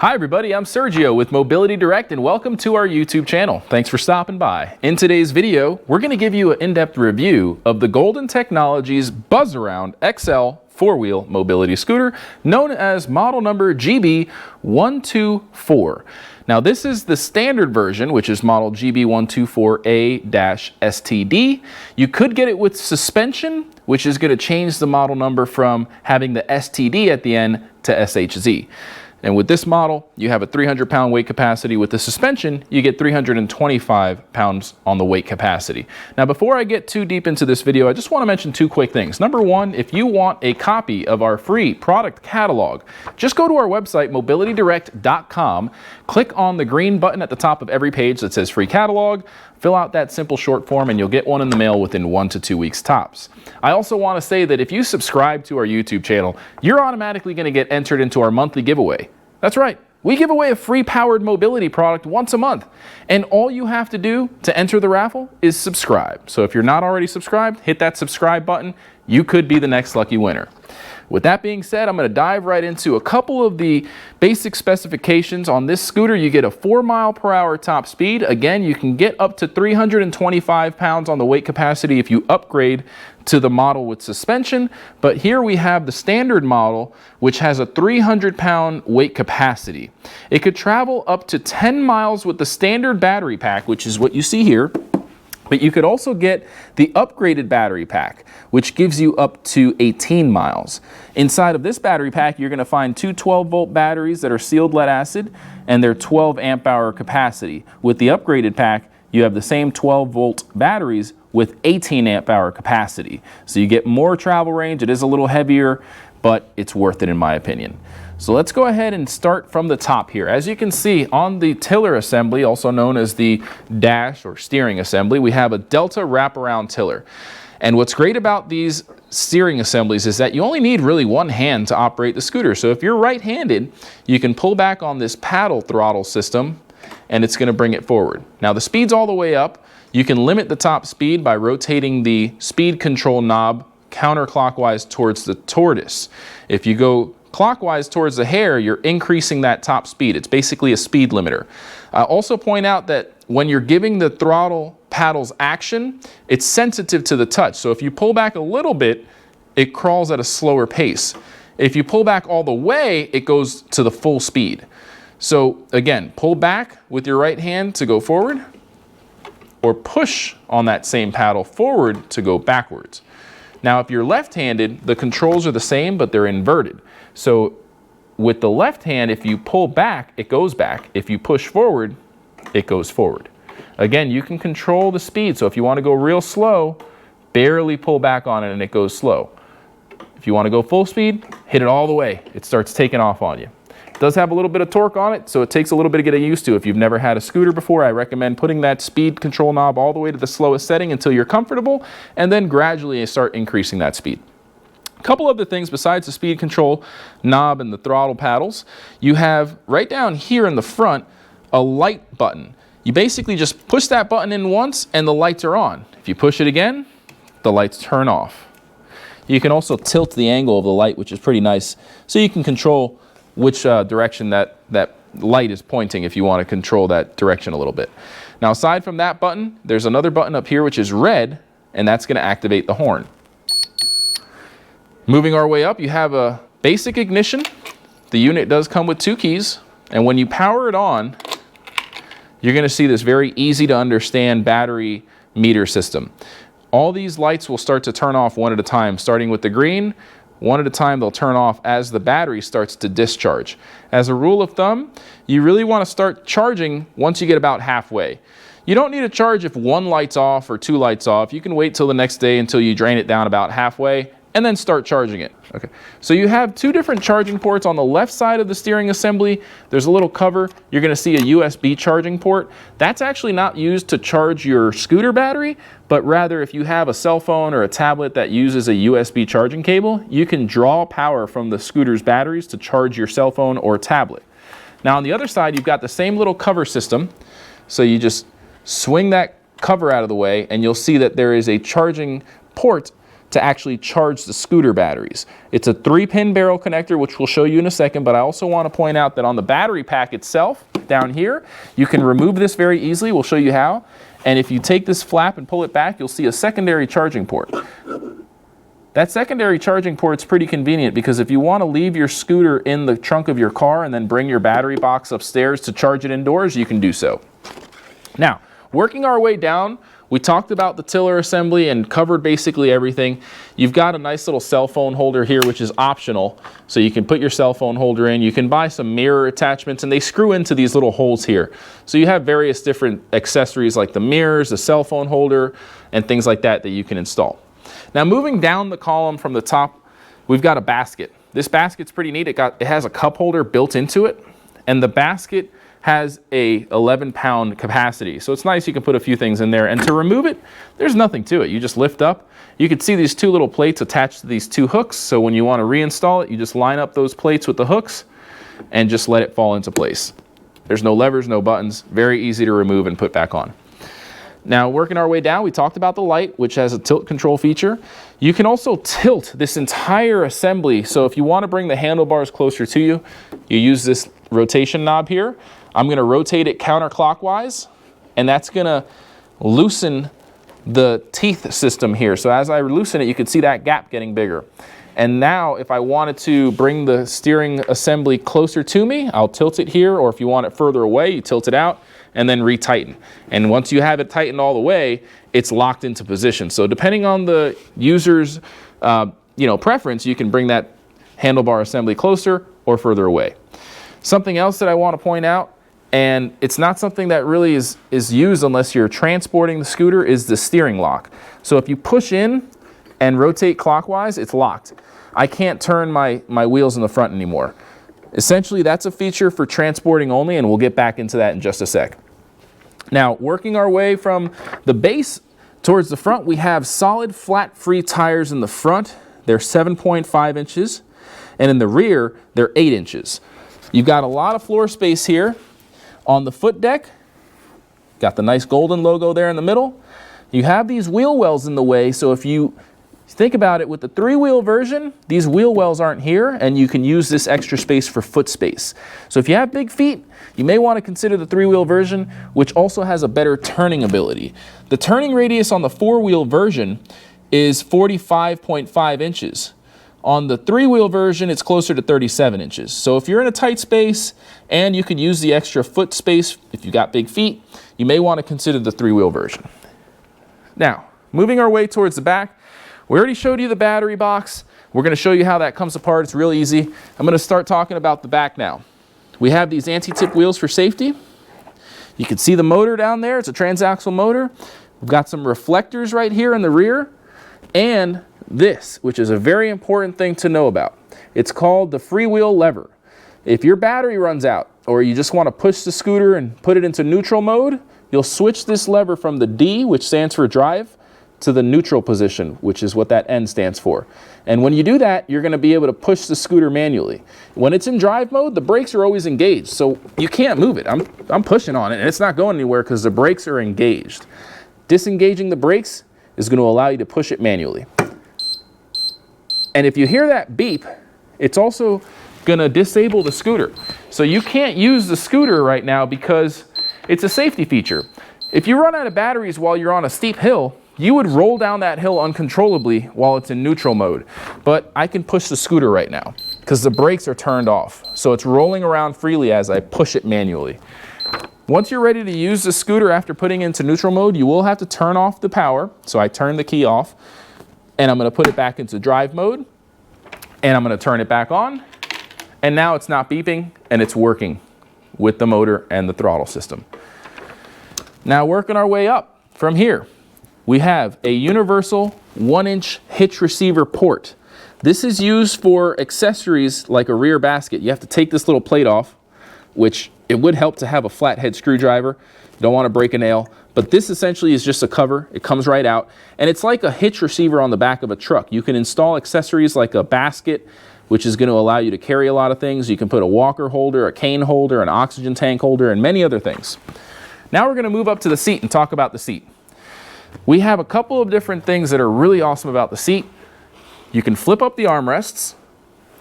Hi everybody, I'm Sergio with Mobility Direct and welcome to our YouTube channel. Thanks for stopping by. In today's video, we're going to give you an in-depth review of the Golden Technologies Buzzaround XL four-wheel mobility scooter known as model number GB124. Now this is the standard version, which is model GB124A-STD. You could get it with suspension, which is going to change the model number from having the STD at the end to SHZ. And with this model, you have a 300-pound weight capacity. With the suspension, you get 325 pounds on the weight capacity. Now, before I get too deep into this video, I just want to mention two quick things. Number one, if you want a copy of our free product catalog, just go to our website, mobilitydirect.com, click on the green button at the top of every page that says free catalog, fill out that simple short form, and you'll get one in the mail within 1 to 2 weeks tops. I also want to say that if you subscribe to our YouTube channel, you're automatically going to get entered into our monthly giveaway. That's right. We give away a free powered mobility product once a month. And all you have to do to enter the raffle is subscribe. So if you're not already subscribed, hit that subscribe button. You could be the next lucky winner. With that being said, I'm going to dive right into a couple of the basic specifications. On this scooter, you get a 4 mph top speed. Again, you can get up to 325 pounds on the weight capacity if you upgrade to the model with suspension. But here we have the standard model, which has a 300-pound weight capacity. It could travel up to 10 miles with the standard battery pack, which is what you see here. But you could also get the upgraded battery pack, which gives you up to 18 miles. Inside of this battery pack, you're going to find two 12-volt batteries that are sealed lead acid, and they're 12 amp-hour capacity. With the upgraded pack, you have the same 12-volt batteries with 18 amp-hour capacity. So you get more travel range. It is a little heavier, but it's worth it in my opinion. So let's go ahead and start from the top here. As you can see on the tiller assembly, also known as the dash or steering assembly, we have a Delta wraparound tiller. And what's great about these steering assemblies is that you only need really one hand to operate the scooter. So if you're right-handed, you can pull back on this paddle throttle system and it's going to bring it forward. Now the speed's all the way up. You can limit the top speed by rotating the speed control knob counterclockwise towards the tortoise. If you go clockwise towards the hare, you're increasing that top speed. It's basically a speed limiter. Also point out that when you're giving the throttle paddles action, it's sensitive to the touch. So if you pull back a little bit, it crawls at a slower pace. If you pull back all the way, it goes to the full speed. So again, pull back with your right hand to go forward, or push on that same paddle forward to go backwards. Now, if you're left-handed, the controls are the same, but they're inverted. So with the left hand, if you pull back, it goes back. If you push forward, it goes forward. Again, you can control the speed. So if you want to go real slow, barely pull back on it and it goes slow. If you want to go full speed, hit it all the way. It starts taking off on you. It does have a little bit of torque on it, so it takes a little bit to get used to. If you've never had a scooter before, I recommend putting that speed control knob all the way to the slowest setting until you're comfortable, and then gradually start increasing that speed. A couple other things besides the speed control knob and the throttle paddles, you have right down here in the front a light button. You basically just push that button in once and the lights are on. If you push it again, the lights turn off. You can also tilt the angle of the light, which is pretty nice, so you can control which direction that light is pointing if you want to control that direction a little bit. Now, aside from that button, there's another button up here which is red, and that's going to activate the horn. Moving our way up, you have a basic ignition. The unit does come with 2 keys, and when you power it on, you're going to see this very easy to understand battery meter system. All these lights will start to turn off one at a time, starting with the green. One at a time, they'll turn off as the battery starts to discharge. As a rule of thumb, you really want to start charging once you get about halfway. You don't need to charge if 1 light's off or 2 lights off. You can wait till the next day until you drain it down about halfway and then start charging it. Okay. So you have 2 different charging ports on the left side of the steering assembly. There's a little cover. You're going to see a USB charging port. That's actually not used to charge your scooter battery, but rather if you have a cell phone or a tablet that uses a USB charging cable, you can draw power from the scooter's batteries to charge your cell phone or tablet. Now on the other side, you've got the same little cover system. So you just swing that cover out of the way and you'll see that there is a charging port to actually charge the scooter batteries. It's a 3-pin barrel connector, which we'll show you in a second, but I also want to point out that on the battery pack itself, down here, you can remove this very easily. We'll show you how. And if you take this flap and pull it back, you'll see a secondary charging port. That secondary charging port's pretty convenient because if you want to leave your scooter in the trunk of your car and then bring your battery box upstairs to charge it indoors, you can do so. Now, working our way down, we talked about the tiller assembly and covered basically everything. You've got a nice little cell phone holder here, which is optional. So you can put your cell phone holder in. You can buy some mirror attachments and they screw into these little holes here. So you have various different accessories like the mirrors, the cell phone holder, and things like that that you can install. Now moving down the column from the top, we've got a basket. This basket's pretty neat. It has a cup holder built into it, and the basket has a 11-pound capacity. So it's nice, you can put a few things in there. And to remove it, there's nothing to it. You just lift up. You can see these two little plates attached to these two hooks. So when you want to reinstall it, you just line up those plates with the hooks and just let it fall into place. There's no levers, no buttons. Very easy to remove and put back on. Now, working our way down, we talked about the light, which has a tilt control feature. You can also tilt this entire assembly. So if you want to bring the handlebars closer to you, you use this rotation knob here. I'm going to rotate it counterclockwise, and that's going to loosen the teeth system here. So as I loosen it, you can see that gap getting bigger. And now if I wanted to bring the steering assembly closer to me, I'll tilt it here, or if you want it further away, you tilt it out and then retighten. And once you have it tightened all the way, it's locked into position. So depending on the user's preference, you can bring that handlebar assembly closer or further away. Something else that I want to point out, and it's not something that really is used unless you're transporting the scooter, is the steering lock. So if you push in and rotate clockwise, it's locked. I can't turn my wheels in the front anymore. Essentially, that's a feature for transporting only, and we'll get back into that in just a sec. Now, working our way from the base towards the front, we have solid flat free tires in the front. They're 7.5 inches, and in the rear, they're 8 inches. You've got a lot of floor space here. On the foot deck, got the nice golden logo there in the middle. You have these wheel wells in the way, so if you think about it, with the 3-wheel version, these wheel wells aren't here, and you can use this extra space for foot space. So if you have big feet, you may want to consider the 3-wheel version, which also has a better turning ability. The turning radius on the 4-wheel version is 45.5 inches. On the 3-wheel version, it's closer to 37 inches. So if you're in a tight space and you can use the extra foot space if you got big feet, you may want to consider the 3-wheel version. Now, moving our way towards the back, we already showed you the battery box. We're going to show you how that comes apart. It's real easy. I'm going to start talking about the back now. We have these anti-tip wheels for safety. You can see the motor down there. It's a transaxle motor. We've got some reflectors right here in the rear, and this, which is a very important thing to know about. It's called the freewheel lever. If your battery runs out, or you just want to push the scooter and put it into neutral mode, you'll switch this lever from the D, which stands for drive, to the neutral position, which is what that N stands for. And when you do that, you're going to be able to push the scooter manually. When it's in drive mode, the brakes are always engaged, so you can't move it. I'm pushing on it, and it's not going anywhere because the brakes are engaged. Disengaging the brakes is going to allow you to push it manually. And if you hear that beep, it's also going to disable the scooter. So you can't use the scooter right now because it's a safety feature. If you run out of batteries while you're on a steep hill, you would roll down that hill uncontrollably while it's in neutral mode. But I can push the scooter right now because the brakes are turned off. So it's rolling around freely as I push it manually. Once you're ready to use the scooter after putting it into neutral mode, you will have to turn off the power. So I turn the key off, and I'm going to put it back into drive mode, and I'm going to turn it back on, and now it's not beeping, and it's working with the motor and the throttle system. Now, working our way up from here, we have a universal 1-inch hitch receiver port. This is used for accessories like a rear basket. You have to take this little plate off, which it would help to have a flathead screwdriver. You don't want to break a nail. But this essentially is just a cover. It comes right out. And it's like a hitch receiver on the back of a truck. You can install accessories like a basket, which is going to allow you to carry a lot of things. You can put a walker holder, a cane holder, an oxygen tank holder, and many other things. Now we're going to move up to the seat and talk about the seat. We have a couple of different things that are really awesome about the seat. You can flip up the armrests.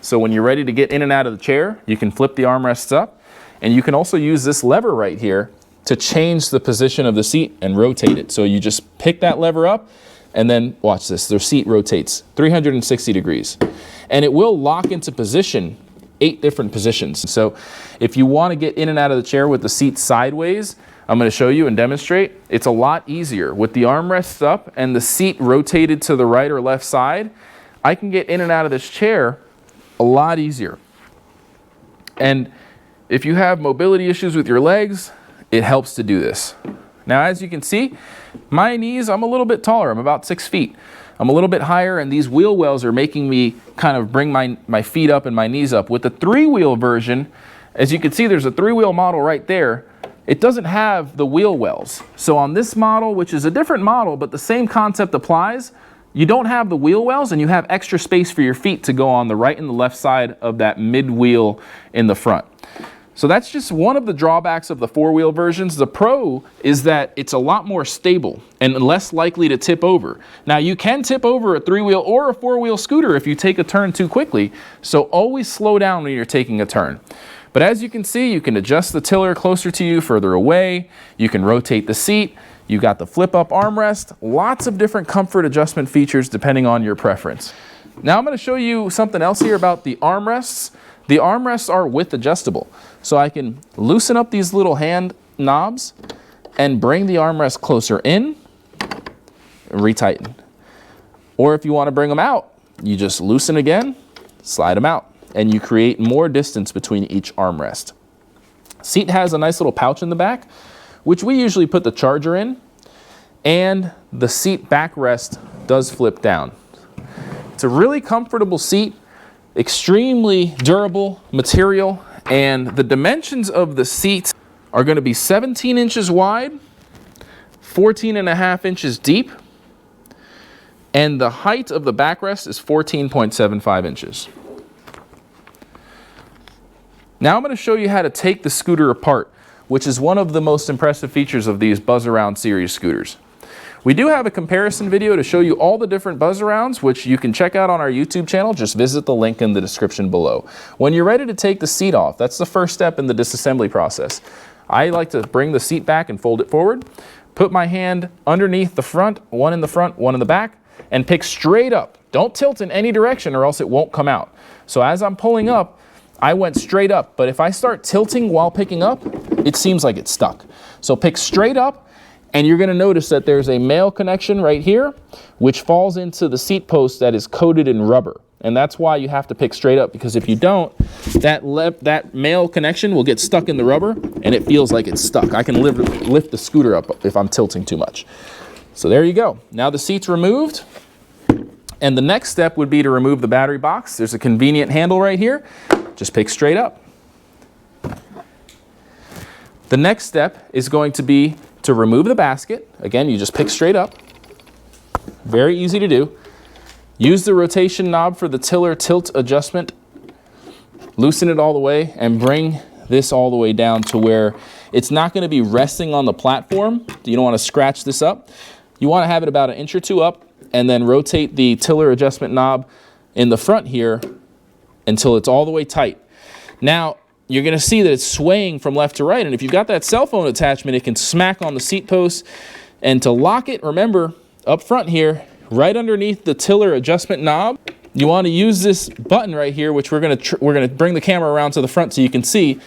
So when you're ready to get in and out of the chair, you can flip the armrests up. And you can also use this lever right here to change the position of the seat and rotate it. So you just pick that lever up and then watch this, the seat rotates 360 degrees. And it will lock into position 8 different positions. So if you want to get in and out of the chair with the seat sideways, I'm going to show you and demonstrate. It's a lot easier. With the armrests up and the seat rotated to the right or left side, I can get in and out of this chair a lot easier. And if you have mobility issues with your legs, it helps to do this. Now, as you can see, my knees, I'm a little bit taller. I'm about 6 feet. I'm a little bit higher, and these wheel wells are making me kind of bring my feet up and my knees up. With the 3-wheel version, as you can see, there's a 3-wheel model right there. It doesn't have the wheel wells. So on this model, which is a different model, but the same concept applies, you don't have the wheel wells and you have extra space for your feet to go on the right and the left side of that mid-wheel in the front. So that's just one of the drawbacks of the 4-wheel versions. The pro is that it's a lot more stable and less likely to tip over. Now you can tip over a 3-wheel or a 4-wheel scooter if you take a turn too quickly. So always slow down when you're taking a turn. But as you can see, you can adjust the tiller closer to you, further away. You can rotate the seat. You got the flip up armrest. Lots of different comfort adjustment features depending on your preference. Now I'm going to show you something else here about the armrests. The armrests are width adjustable. So I can loosen up these little hand knobs and bring the armrest closer in and retighten. Or if you want to bring them out, you just loosen again, slide them out, and you create more distance between each armrest. Seat has a nice little pouch in the back, which we usually put the charger in, and the seat backrest does flip down. It's a really comfortable seat, extremely durable material, and the dimensions of the seat are going to be 17 inches wide, 14.5 inches deep, and the height of the backrest is 14.75 inches. Now I'm going to show you how to take the scooter apart, which is one of the most impressive features of these Buzzaround series scooters. We do have a comparison video to show you all the different Buzzarounds, which you can check out on our YouTube channel. Just visit the link in the description below. When you're ready to take the seat off, that's the first step in the disassembly process. I like to bring the seat back and fold it forward, put my hand underneath the front, one in the front, one in the back, and pick straight up. Don't tilt in any direction or else it won't come out. So as I'm pulling up, I went straight up, but if I start tilting while picking up, it seems like it's stuck. So pick straight up, and you're going to notice that there's a male connection right here, which falls into the seat post that is coated in rubber. And that's why you have to pick straight up, because if you don't, that male connection will get stuck in the rubber, and it feels like it's stuck. I can lift the scooter up if I'm tilting too much. So there you go. Now the seat's removed. And the next step would be to remove the battery box. There's a convenient handle right here. Just pick straight up. The next step is going to be to remove the basket. Again, you just pick straight up. Very easy to do. Use the rotation knob for the tiller tilt adjustment. Loosen it all the way and bring this all the way down to where it's not going to be resting on the platform. You don't want to scratch this up. You want to have it about 1 inch or 2 up, and then rotate the tiller adjustment knob in the front here until it's all the way tight. Now, you're going to see that it's swaying from left to right, and if you've got that cell phone attachment, it can smack on the seat post. And to lock it, remember, up front here, right underneath the tiller adjustment knob, you want to use this button right here, which we're going to bring the camera around to the front so you can see.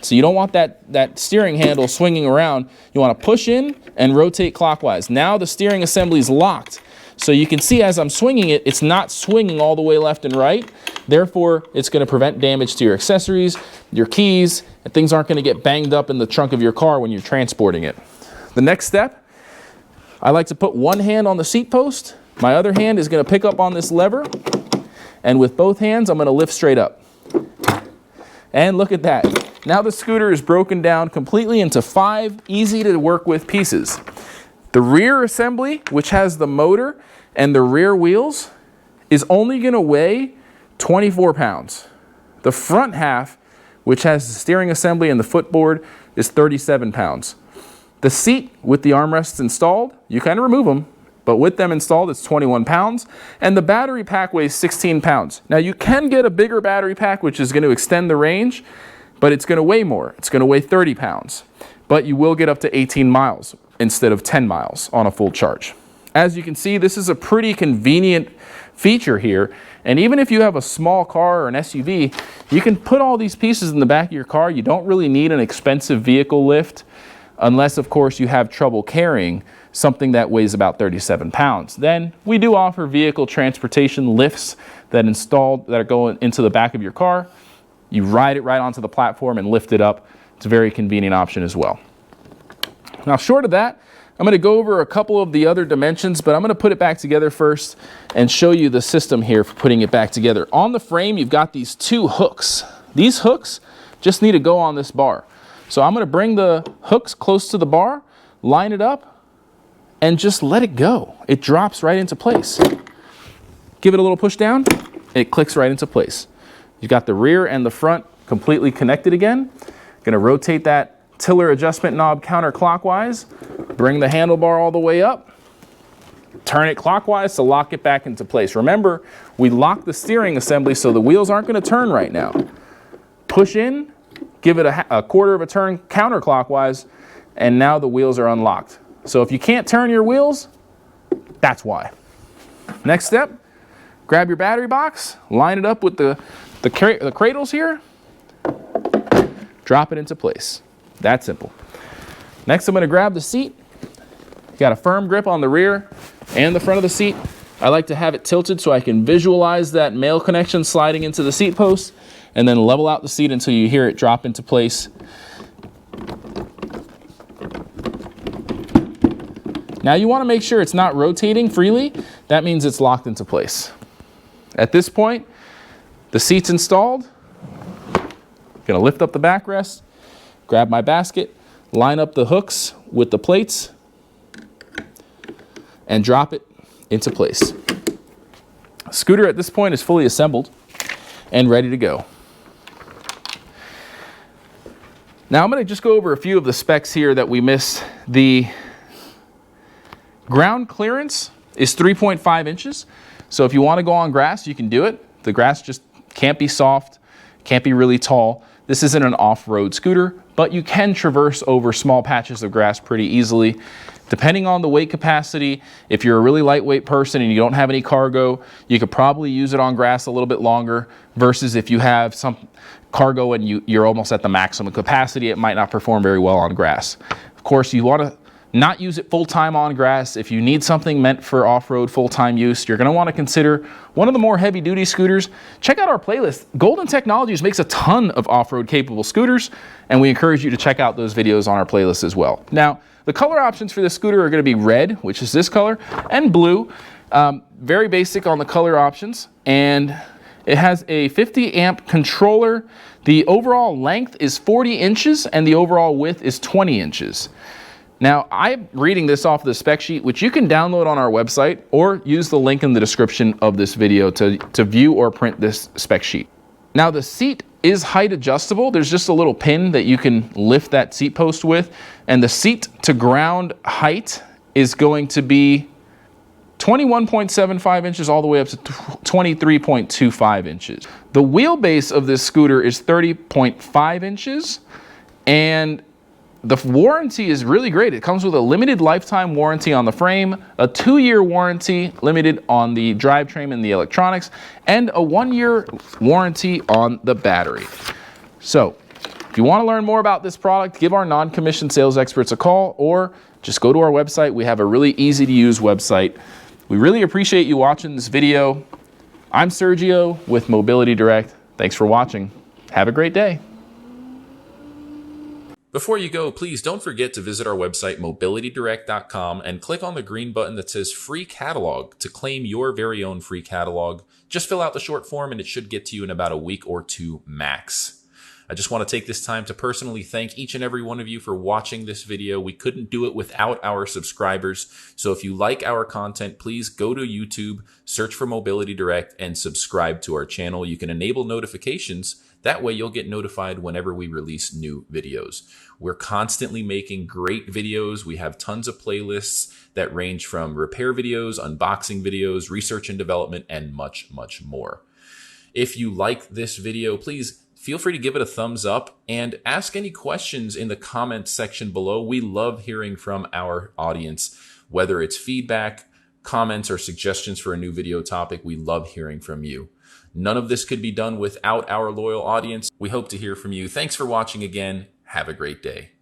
So you don't want that steering handle swinging around. You want to push in and rotate clockwise. Now the steering assembly is locked. So you can see as I'm swinging it, it's not swinging all the way left and right. Therefore, it's going to prevent damage to your accessories, your keys, and things aren't going to get banged up in the trunk of your car when you're transporting it. The next step, I like to put one hand on the seat post. My other hand is going to pick up on this lever. And with both hands, I'm going to lift straight up. And look at that. Now the scooter is broken down completely into 5 easy to work with pieces. The rear assembly, which has the motor and the rear wheels, is only going to weigh 24 pounds. The front half, which has the steering assembly and the footboard, is 37 pounds. The seat with the armrests installed, you can remove them, but with them installed, it's 21 pounds, and the battery pack weighs 16 pounds. Now you can get a bigger battery pack, which is going to extend the range, but it's going to weigh more. It's going to weigh 30 pounds, but you will get up to 18 miles instead of 10 miles on a full charge. As you can see, this is a pretty convenient feature here, and even if you have a small car or an SUV, you can put all these pieces in the back of your car. You don't really need an expensive vehicle lift, unless of course you have trouble carrying something that weighs about 37 pounds. Then we do offer vehicle transportation lifts that are going into the back of your car. You ride it right onto the platform and lift it up. It's a very convenient option as well. Now, short of that, I'm going to go over a couple of the other dimensions, but I'm going to put it back together first and show you the system here for putting it back together. On the frame, you've got these two hooks. These hooks just need to go on this bar. So I'm going to bring the hooks close to the bar, line it up, and just let it go. It drops right into place. Give it a little push down, it clicks right into place. You've got the rear and the front completely connected again. Going to rotate that tiller adjustment knob counterclockwise, bring the handlebar all the way up, turn it clockwise to lock it back into place. Remember, we locked the steering assembly so the wheels aren't going to turn right now. Push in, give it a quarter of a turn counterclockwise, and now the wheels are unlocked. So if you can't turn your wheels, that's why. Next step, grab your battery box, line it up with the cradles here, drop it into place. That simple. Next, I'm going to grab the seat. Got a firm grip on the rear and the front of the seat. I like to have it tilted so I can visualize that male connection sliding into the seat post, and then level out the seat until you hear it drop into place. Now you want to make sure it's not rotating freely. That means it's locked into place. At this point, the seat's installed. Going to lift up the backrest, grab my basket, line up the hooks with the plates, and drop it into place. Scooter at this point is fully assembled and ready to go. Now I'm going to just go over a few of the specs here that we missed. The ground clearance is 3.5 inches. So if you want to go on grass, you can do it. The grass just can't be soft, can't be really tall. This isn't an off-road scooter, but you can traverse over small patches of grass pretty easily. Depending on the weight capacity, if you're a really lightweight person and you don't have any cargo, you could probably use it on grass a little bit longer, versus if you have some cargo and you're almost at the maximum capacity, it might not perform very well on grass. Of course, you want to not use it full-time on grass. If you need something meant for off-road full-time use, you're going to want to consider one of the more heavy-duty scooters. Check out our playlist. Golden Technologies makes a ton of off-road capable scooters, and we encourage you to check out those videos on our playlist as well. Now, the color options for this scooter are going to be red, which is this color, and blue. Very basic on the color options, and it has a 50 amp controller. The overall length is 40 inches, and the overall width is 20 inches. Now, I'm reading this off the spec sheet, which you can download on our website, or use the link in the description of this video to view or print this spec sheet. Now, the seat is height adjustable. There's just a little pin that you can lift that seat post with, and the seat to ground height is going to be 21.75 inches all the way up to 23.25 inches. The wheelbase of this scooter is 30.5 inches, and the warranty is really great. It comes with a limited lifetime warranty on the frame, a 2-year warranty limited on the drivetrain and the electronics, and a 1-year warranty on the battery. So if you want to learn more about this product, give our non-commissioned sales experts a call, or just go to our website. We have a really easy to use website. We really appreciate you watching this video. I'm Sergio with Mobility Direct. Thanks for watching. Have a great day. Before you go, please don't forget to visit our website, mobilitydirect.com, and click on the green button that says Free Catalog to claim your very own free catalog. Just fill out the short form and it should get to you in about a week or two max. I just want to take this time to personally thank each and every one of you for watching this video. We couldn't do it without our subscribers. So if you like our content, please go to YouTube, search for Mobility Direct, and subscribe to our channel. You can enable notifications. That way you'll get notified whenever we release new videos. We're constantly making great videos. We have tons of playlists that range from repair videos, unboxing videos, research and development, and much, much more. If you like this video, please feel free to give it a thumbs up and ask any questions in the comments section below. We love hearing from our audience, whether it's feedback, comments, or suggestions for a new video topic. We love hearing from you. None of this could be done without our loyal audience. We hope to hear from you. Thanks for watching again. Have a great day.